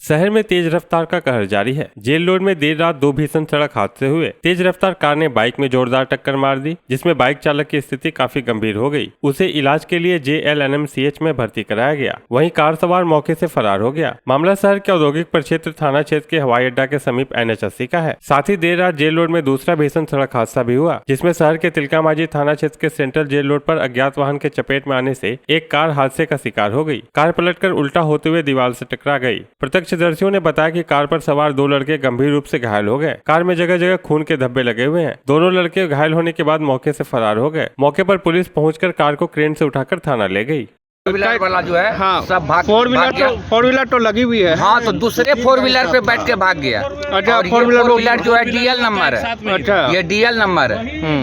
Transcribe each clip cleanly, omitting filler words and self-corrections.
शहर में तेज रफ्तार का कहर जारी है। जेल रोड में देर रात दो भीषण सड़क हादसे हुए। तेज रफ्तार कार ने बाइक में जोरदार टक्कर मार दी, जिसमें बाइक चालक की स्थिति काफी गंभीर हो गई। उसे इलाज के लिए JLNMCH में भर्ती कराया गया। वहीं कार सवार मौके से फरार हो गया। मामला शहर के औद्योगिक प्रक्षेत्र थाना क्षेत्र के हवाई अड्डा के समीप NH80 का है। साथ ही देर रात जेल रोड में दूसरा भीषण सड़क हादसा भी हुआ, जिसमें शहर के तिलकामांझी थाना क्षेत्र के सेंट्रल जेल रोड पर अज्ञात वाहन के चपेट में आने से एक कार हादसे का शिकार हो गई। कार पलटकर उल्टा होते हुए दीवार से टकरा गई। प्रत्यक्षदर्शियों ने बताया कि कार पर सवार दो लड़के गंभीर रूप से घायल हो गए। कार में जगह जगह खून के धब्बे लगे हुए हैं। दोनों लड़के घायल होने के बाद मौके से फरार हो गए। मौके पर पुलिस पहुंचकर कार को क्रेन से उठाकर थाना ले गई। फोर व्हीलर वाला जो है हाँ, सब भाग फोर व्हीलर तो लगी हुई है। हाँ, तो दूसरे फोर व्हीलर पे बैठ के भाग गया। अच्छा, और फोर व्हीलर जो है DL नंबर है। अच्छा, ये DL नंबर है।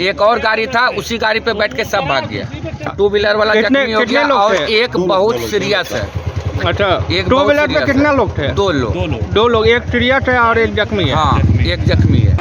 एक और गाड़ी था, उसी गाड़ी पे बैठ के सब भाग गया। टू व्हीलर वाला जख्मी हो गया और एक बहुत सीरियस है। अच्छा, टू व्हीलर पे कितना लोग थे? दो लोग, एक सीरियस है और एक जख्मी है। हाँ, एक जख्मी है।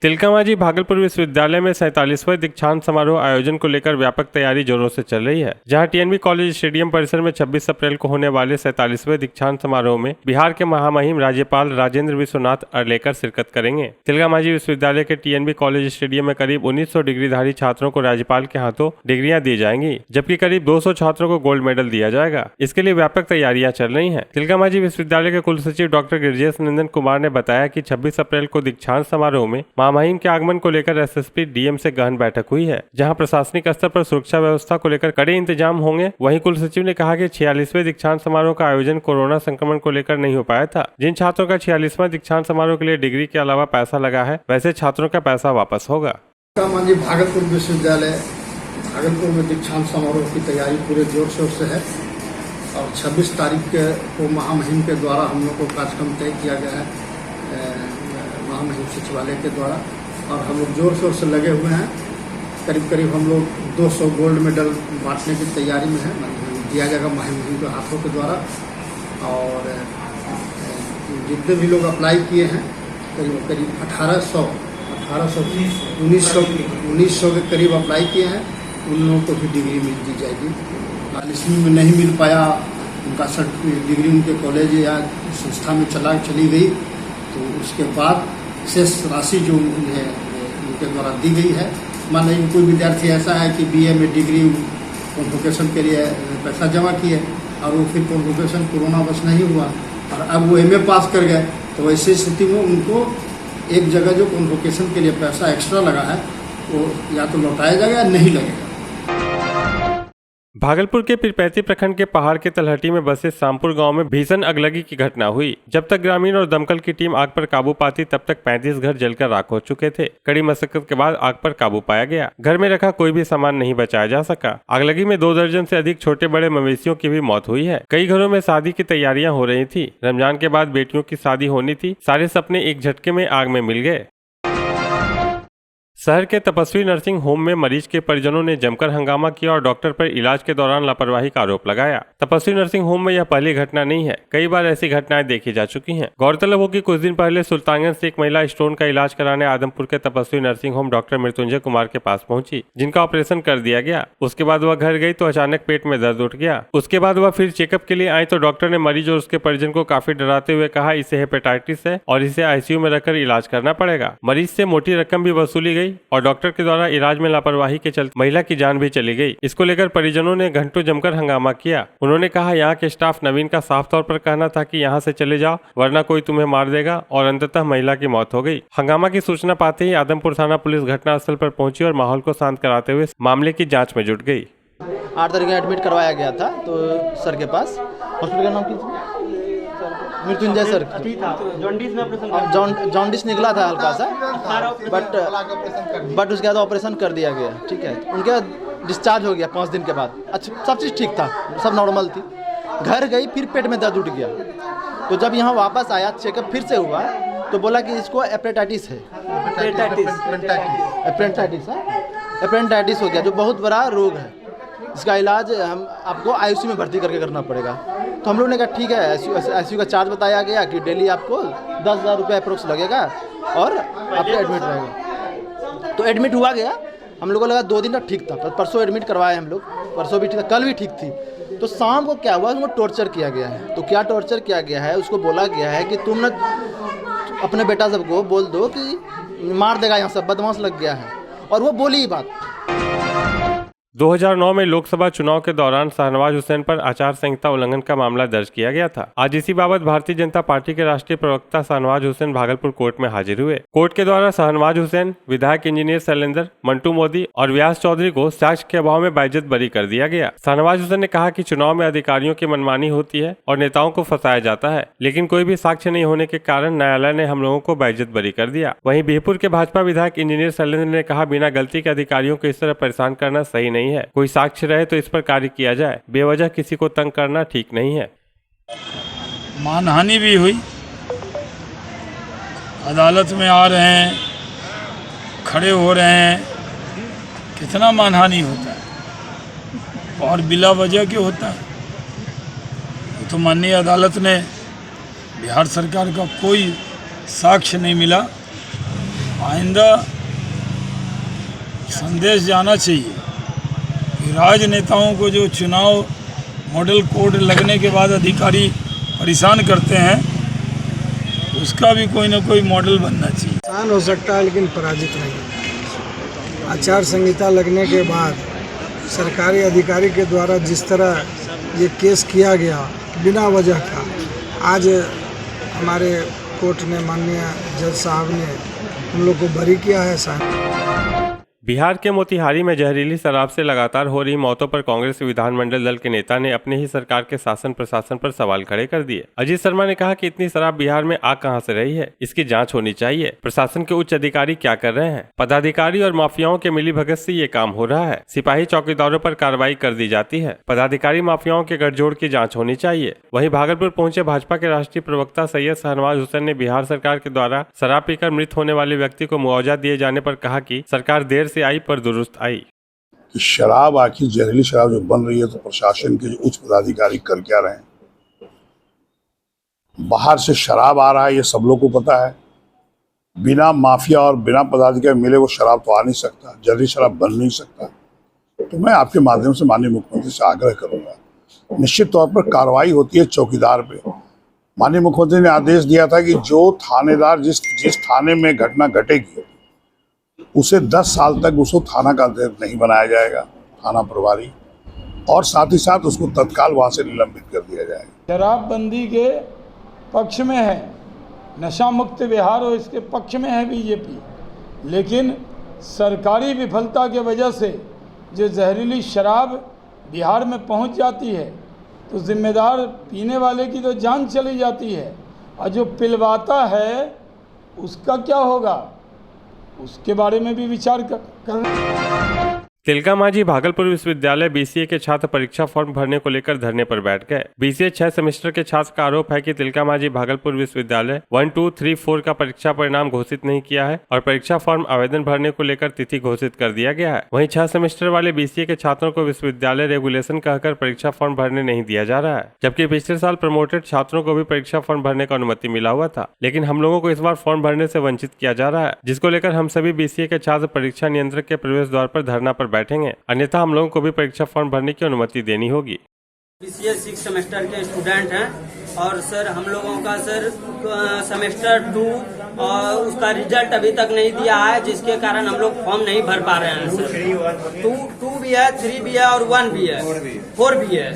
तिलकामांझी भागलपुर विश्वविद्यालय में 47वें दीक्षांत समारोह आयोजन को लेकर व्यापक तैयारी जोरों से चल रही है। जहां TNB कॉलेज स्टेडियम परिसर में 26 अप्रैल को होने वाले 47वें दीक्षांत समारोह में बिहार के महामहिम राज्यपाल राजेंद्र विश्वनाथ अर्लेकर शिरकत करेंगे। तिलकामांझी विश्वविद्यालय के TNB कॉलेज स्टेडियम में करीब 1900 डिग्रीधारी छात्रों को राज्यपाल के हाथों डिग्रियां दी जाएंगी, जबकि करीब 200 छात्रों को गोल्ड मेडल दिया जाएगा। इसके लिए व्यापक तैयारियां चल रही है। तिलकामांझी विश्वविद्यालय के कुलसचिव डॉक्टर गिरिजेश नंदन कुमार ने बताया कि 26 अप्रैल को दीक्षांत समारोह में महामहिम के आगमन को लेकर SSP DM से गहन बैठक हुई है, जहां प्रशासनिक स्तर पर सुरक्षा व्यवस्था को लेकर कड़े इंतजाम होंगे। वहीं कुलसचिव ने कहा कि 46वें दीक्षांत समारोह का आयोजन कोरोना संक्रमण को लेकर नहीं हो पाया था। जिन छात्रों का 46वां दीक्षांत समारोह के लिए डिग्री के अलावा पैसा लगा है, वैसे छात्रों का पैसा वापस होगा। तिलकामांझी भागलपुर विश्वविद्यालय भागलपुर में दीक्षांत समारोह की तैयारी पूरे जोर शोर से है और 26 तारीख को महामहिम के द्वारा हम लोग को कार्यक्रम तय किया गया है, महामहिम सचिवालय के द्वारा, और हम लोग जोर शोर से लगे हुए हैं। करीब हम लोग 200 गोल्ड मेडल बांटने की तैयारी में है, दिया जाएगा महामहिम के हाथों के द्वारा। और जितने भी लोग अप्लाई किए हैं करीब 1900 के करीब अप्लाई किए हैं, उन लोगों को भी डिग्री दी जाएगी। 40वीं में नहीं मिल पाया, उनका डिग्री उनके कॉलेज या संस्था में चली गई, तो उसके बाद शेष राशि जो उन्हें उनके द्वारा दी गई है। मान लीजिए कोई विद्यार्थी ऐसा है कि BA में डिग्री कॉन्वोकेशन के लिए पैसा जमा किए और वो फिर कॉन्वोकेशन कोरोना बस नहीं हुआ और अब वो MA पास कर गए, तो ऐसी स्थिति में उनको एक जगह जो कॉन्वोकेशन के लिए पैसा एक्स्ट्रा लगा है वो या तो लौटाया जाएगा या नहीं लगेगा। भागलपुर के पीरपैंती प्रखंड के पहाड़ के तलहटी में बसे शामपुर गांव में भीषण अगलगी की घटना हुई। जब तक ग्रामीण और दमकल की टीम आग पर काबू पाती, तब तक 35 घर जलकर राख हो चुके थे। कड़ी मशक्कत के बाद आग पर काबू पाया गया। घर में रखा कोई भी सामान नहीं बचाया जा सका। आगलगी में 2 दर्जन से अधिक छोटे बड़े मवेशियों की भी मौत हुई है। कई घरों में शादी की तैयारियां हो रही थी। रमजान के बाद बेटियों की शादी होनी थी। सारे सपने एक झटके में आग में मिल गए। शहर के तपस्वी नर्सिंग होम में मरीज के परिजनों ने जमकर हंगामा किया और डॉक्टर पर इलाज के दौरान लापरवाही का आरोप लगाया। तपस्वी नर्सिंग होम में यह पहली घटना नहीं है, कई बार ऐसी घटनाएं देखी जा चुकी हैं। गौरतलब हो कि कुछ दिन पहले सुल्तानगंज से एक महिला स्टोन का इलाज कराने आदमपुर के तपस्वी nursing home doctor Mrityunjay Kumar के पास पहुंची, जिनका ऑपरेशन कर दिया गया। उसके बाद वह घर गई तो अचानक पेट में दर्द उठ गया। उसके बाद वह फिर चेकअप के लिए आई तो डॉक्टर ने मरीज और उसके परिजन को काफी डराते हुए कहा, इसे हेपेटाइटिस है और इसे ICU में रखकर इलाज करना पड़ेगा। मरीज से मोटी रकम भी वसूली गई और डॉक्टर के द्वारा इलाज में लापरवाही के चलते महिला की जान भी चली गई। इसको लेकर परिजनों ने घंटों जमकर हंगामा किया। उन्होंने कहा, यहाँ के स्टाफ नवीन का साफ तौर पर कहना था कि यहाँ से चले जाओ वरना कोई तुम्हें मार देगा, और अंततः महिला की मौत हो गई। हंगामा की सूचना पाते ही आदमपुर थाना पुलिस घटनास्थल पर पहुंची और माहौल को शांत कराते हुए मामले की जाँच में जुट गई। 8 तारीख को एडमिट करवाया गया था तो सर के पास। हॉस्पिटल का नाम क्या? मृत्युंजय सर। जॉन्डिस निकला था हल्का सा, बट उसके बाद ऑपरेशन कर दिया गया। ठीक है, उनका डिस्चार्ज हो गया 5 दिन के बाद। अच्छा, सब चीज़ ठीक था, सब नॉर्मल थी। घर गई, फिर पेट में दर्द उठ गया, तो जब यहाँ वापस आया चेकअप फिर से हुआ तो बोला कि इसको हेपेटाइटिस है। एपेंडाइटिस हो गया, जो बहुत बड़ा रोग है। इसका इलाज हम आपको ICU में भर्ती करके करना पड़ेगा। तो हम लोग ने कहा ठीक है, ICU का चार्ज बताया गया कि डेली आपको 10,000 रुपये अप्रोक्स लगेगा और आपको एडमिट रहेगा। तो एडमिट हुआ गया, हम लोगों को लगा 2 दिन का ठीक था, परसों एडमिट करवाए हम लोग। परसों भी ठीक था, कल भी ठीक थी। तो शाम को क्या हुआ, उसको टॉर्चर किया गया है। तो क्या टॉर्चर किया गया है, उसको बोला गया है कि तुम न अपने बेटा सबको बोल दो कि मार देगा, यहाँ सब बदमाश लग गया है, और वो बोली ही बात। 2009 में लोकसभा चुनाव के दौरान शाहनवाज हुसैन पर आचार संहिता उल्लंघन का मामला दर्ज किया गया था। आज इसी बाबत भारतीय जनता पार्टी के राष्ट्रीय प्रवक्ता शाहनवाज हुसैन भागलपुर कोर्ट में हाजिर हुए। कोर्ट के द्वारा शाहनवाज हुसैन, विधायक इंजीनियर शैलेंद्र, मंटू मोदी और व्यास चौधरी को साक्ष्य के अभाव में बाइज्जत बरी कर दिया गया। शाहनवाज हुसैन ने कहा कि चुनाव में अधिकारियों की मनमानी होती है और नेताओं को फंसाया जाता है, लेकिन कोई भी साक्ष्य नहीं होने के कारण न्यायालय ने हम लोगों को बाइज्जत बरी कर दिया। वहीं बिहपुर के भाजपा विधायक इंजीनियर शैलेंद्र ने कहा, बिना गलती के अधिकारियों को इस तरह परेशान करना सही नहीं है। कोई साक्ष्य रहे तो इस पर कार्य किया जाए, बेवजह किसी को तंग करना ठीक नहीं है। मानहानि भी हुई, अदालत में आ रहे हैं, खड़े हो रहे हैं, कितना मानहानि होता है और बिला वजह क्यों होता है। तो माननीय अदालत ने बिहार सरकार का कोई साक्ष्य नहीं मिला, आइंदा संदेश जाना चाहिए। राजनेताओं को जो चुनाव मॉडल कोड लगने के बाद अधिकारी परेशान करते हैं, उसका भी कोई ना कोई मॉडल बनना चाहिए। आसान हो सकता है लेकिन पराजित नहीं। आचार संहिता लगने के बाद सरकारी अधिकारी के द्वारा जिस तरह ये केस किया गया बिना वजह का, आज हमारे कोर्ट ने, माननीय जज साहब ने हम लोग को बरी किया है। बिहार के मोतिहारी में जहरीली शराब से लगातार हो रही मौतों पर कांग्रेस विधानमंडल दल के नेता ने अपने ही सरकार के शासन प्रशासन पर सवाल खड़े कर दिए। अजीत शर्मा ने कहा कि इतनी शराब बिहार में आ कहां से रही है, इसकी जांच होनी चाहिए। प्रशासन के उच्च अधिकारी क्या कर रहे हैं? पदाधिकारी और माफियाओं के मिलीभगत से ये काम हो रहा है। सिपाही चौकीदारों पर कार्रवाई कर दी जाती है। पदाधिकारी माफियाओं के गठजोड़ की जाँच होनी चाहिए। वहीं भागलपुर पहुंचे भाजपा के राष्ट्रीय प्रवक्ता सैयद शाहनवाज हुसैन ने बिहार सरकार के द्वारा शराब पीकर मृत होने वाले व्यक्ति को मुआवजा दिए जाने पर कहा कि सरकार देर से आई पर दुरुस्त आई। कि शराब, आखिर जहरीली शराब जो बन रही है, तो प्रशासन के जो उच्च पदाधिकारी कर क्या रहे हैं। बाहर से शराब आ रहा है, ये सब लोग को पता है। बिना माफिया और बिना पदाधिकारी मिले वो शराब तो आ नहीं सकता, जहरीली शराब बन नहीं सकता। तो मैं आपके माध्यम से माननीय मुख्यमंत्री से आग्रह करूंगा, निश्चित तौर पर कार्रवाई होती है चौकीदार पे। माननीय मुख्यमंत्री ने आदेश दिया था कि जो थानेदार जिस थाने में घटना घटेगी उसे 10 साल तक उसको थाना का अध्यक्ष नहीं बनाया जाएगा, थाना प्रभारी, और साथ ही साथ उसको तत्काल वहां से निलंबित कर दिया जाएगा। शराबबंदी के पक्ष में है, नशा मुक्त बिहार हो इसके पक्ष में है बीजेपी, लेकिन सरकारी विफलता के वजह से जो जहरीली शराब बिहार में पहुंच जाती है तो जिम्मेदार पीने वाले की तो जान चली जाती है, और जो पिलवाता है उसका क्या होगा, उसके बारे में भी विचार कर। तिलका मांझी भागलपुर विश्वविद्यालय बीसीए के छात्र परीक्षा फॉर्म भरने को लेकर धरने पर बैठ गए। बीसीए 6 सेमेस्टर के छात्र का आरोप है कि तिलका मांझी भागलपुर विश्वविद्यालय 1, 2, 3, 4 का परीक्षा परिणाम घोषित नहीं किया है और परीक्षा फॉर्म आवेदन भरने को लेकर तिथि घोषित कर दिया गया है। वहीं 6 सेमेस्टर वाले बीसीए के छात्रों को विश्वविद्यालय रेगुलेशन कहकर परीक्षा फॉर्म भरने नहीं दिया जा रहा है, जबकि पिछले साल प्रमोटेड छात्रों को भी परीक्षा फॉर्म भरने का अनुमति मिला हुआ था, लेकिन हम लोगों को इस बार फॉर्म भरने से वंचित किया जा रहा है, जिसको लेकर हम सभी बीसीए के छात्र परीक्षा नियंत्रक के प्रवेश द्वार पर धरना पर बैठेंगे, अन्यथा हम लोगों को भी परीक्षा फॉर्म भरने की अनुमति देनी होगी। बीसीए 6 सेमेस्टर के स्टूडेंट हैं और सर हम लोगों का सर सेमेस्टर 2 और उसका रिजल्ट अभी तक नहीं दिया है, जिसके कारण हम लोग फॉर्म नहीं भर पा रहे हैं सर। 2 भी है, 3 भी है और 1 भी है, 4 भी है।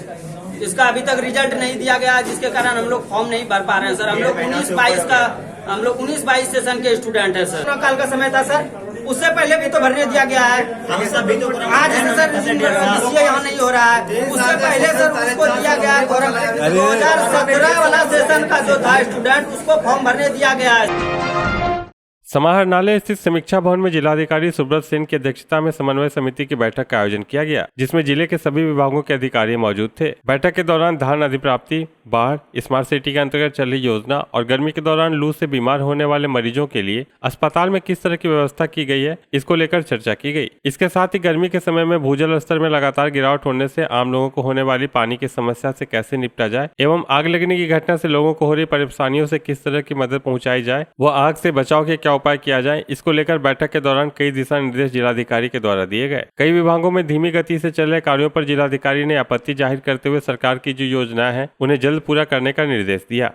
इसका अभी तक रिजल्ट नहीं दिया गया, जिसके कारण हम लोग फॉर्म नहीं भर पा रहे हैं सर। हम लोग 19-22 सेशन के स्टूडेंट है सर। काल का समय था सर, उससे पहले भी तो भरने दिया गया है। आज सर बीसीए यहाँ नहीं हो रहा है, उससे पहले सर उसको दिया गया है। 2017 वाला सेशन का जो था स्टूडेंट, उसको फॉर्म भरने दिया गया है। समाहरणालय स्थित समीक्षा भवन में जिलाधिकारी सुब्रत सेन की अध्यक्षता में समन्वय समिति की बैठक का आयोजन किया गया, जिसमें जिले के सभी विभागों के अधिकारी मौजूद थे। बैठक के दौरान धान अधिप्राप्ति, बाढ़, स्मार्ट सिटी के अंतर्गत चल रही योजना और गर्मी के दौरान लू से बीमार होने वाले मरीजों के लिए अस्पताल में किस तरह की व्यवस्था की गई है, इसको लेकर चर्चा की गई। इसके साथ ही गर्मी के समय में भूजल स्तर में लगातार गिरावट होने से आम लोगों को होने वाली पानी की समस्या से कैसे निपटा जाए एवं आग लगने की घटना से लोगों को हो रही परेशानियों से किस तरह की मदद पहुँचाई जाए, वह आग से बचाव के क्या उपाय किया जाए, इसको लेकर बैठक के दौरान कई दिशा निर्देश जिलाधिकारी के द्वारा दिए गए। कई विभागों में धीमी गति से चल रहे कार्यों पर जिलाधिकारी ने आपत्ति जाहिर करते हुए सरकार की जो योजना है उन्हें जल्द पूरा करने का निर्देश दिया।